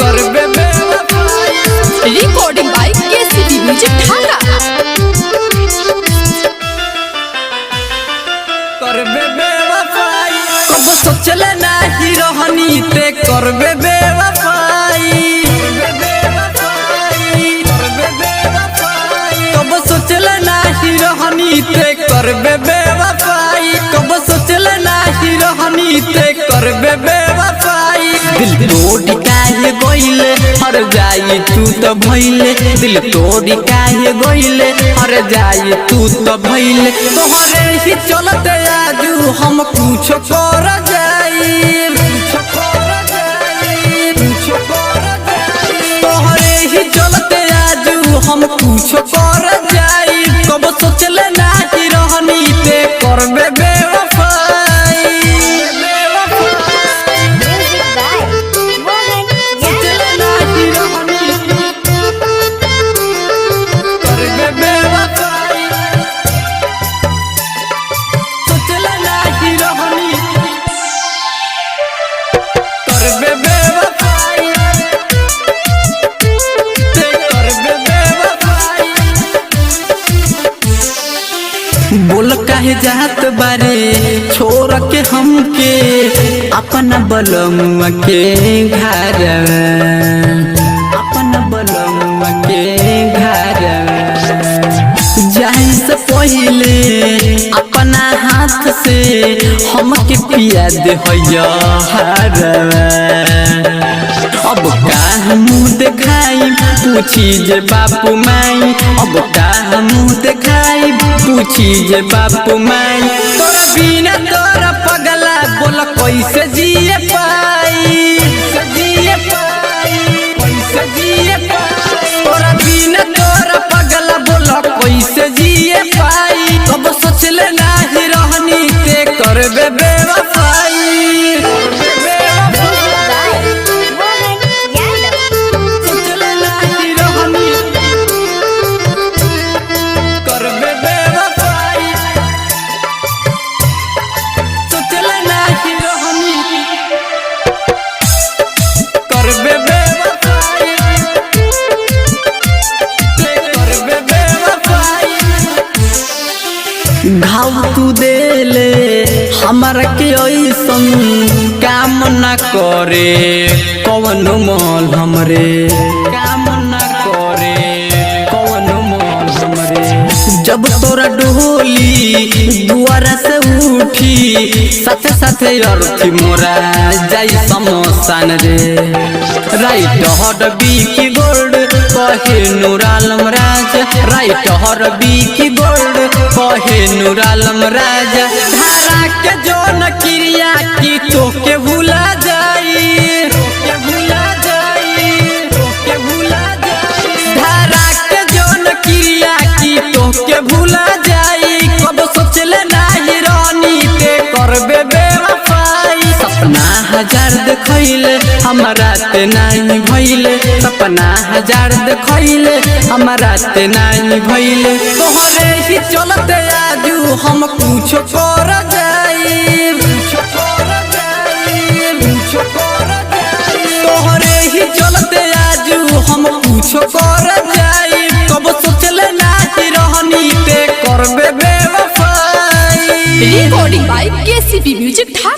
करबे बेवफाई। Recording by KCB music ढाका। करबे बेवफाई कब सोचले नाही रहनी ते करबे बेवफाई। कब सोचले नाही रहनी ते करबे बेवफाई। कब सोचले नाही रहनी ते करबे बेवफाई। दिल तोड़ी काहे गइले हर जाई तू तो भइले। दिल तोड़ी काहे गइले हर जाई तू तो भइले। तोहरे ही चलते आजू हम कुछ कर जाई। तोहरे ही चलते आजू हम कुछ कर जाई। कब सोचले नाही रहनी ते करबे बेवफाई। सोचले नाही रहनी करबे बेवफाई। सोचले नाही रहनी करबे बेवफाई। ते करबे बेवफाई। बोल काहे जात बारे छोड़ के हमके अपना बलमुआ के घर। अपना बलमुआ के घर जाए से पहले अपना हाथ से हमके पिया दे हर। अब का मुँह देखाई पूछी जे बापू माई। अब का मुँह देखाई पूछी जे बापू माई। तोरा बिना तोरा पगला बोल कैसे जिए पाई। तोरा बिना तोरा पगला बोल कैसे जिए पाई। कब सोचले नाही रहनी ते करबे बेवफाई। सोचले नाही रहनी करबे बेवफाई। सोचले नाही रहनी करबे बेवफाई। ते करबे बेवफाई। घाव तू देले हमारा के ऐसन काम न करे कौन मोल हमरे। काम न करे कौन मोल हमरे। जब तोरा डोली दुआरा से उठी साथे साथे अर्थी मोरा जाई समोसान रे। राइट हर बीकी गोल्ड कहे नूरालम राज। राइट हर बीकी गोल्ड कहे नूरालम राज। धारा के जोन क्रिया की तो के भूला जाई। धारा के जोन क्रिया की तो के भूला जाई। कब सोचले नाही रहनी ते करबे बेवफाई। सपना हजार देखैले हमारा ते नहीं भइले। सपना हजार देखैले हमारा ते नहीं भइले। तोहरे ही चलते आजू हम कुछ कर जाई। तोहरे ही चलते आजू हम कुछ कर जाई। कब सोचले नाही रहनी ते करबे बेवफाई। Recording by KCB music Dhaka.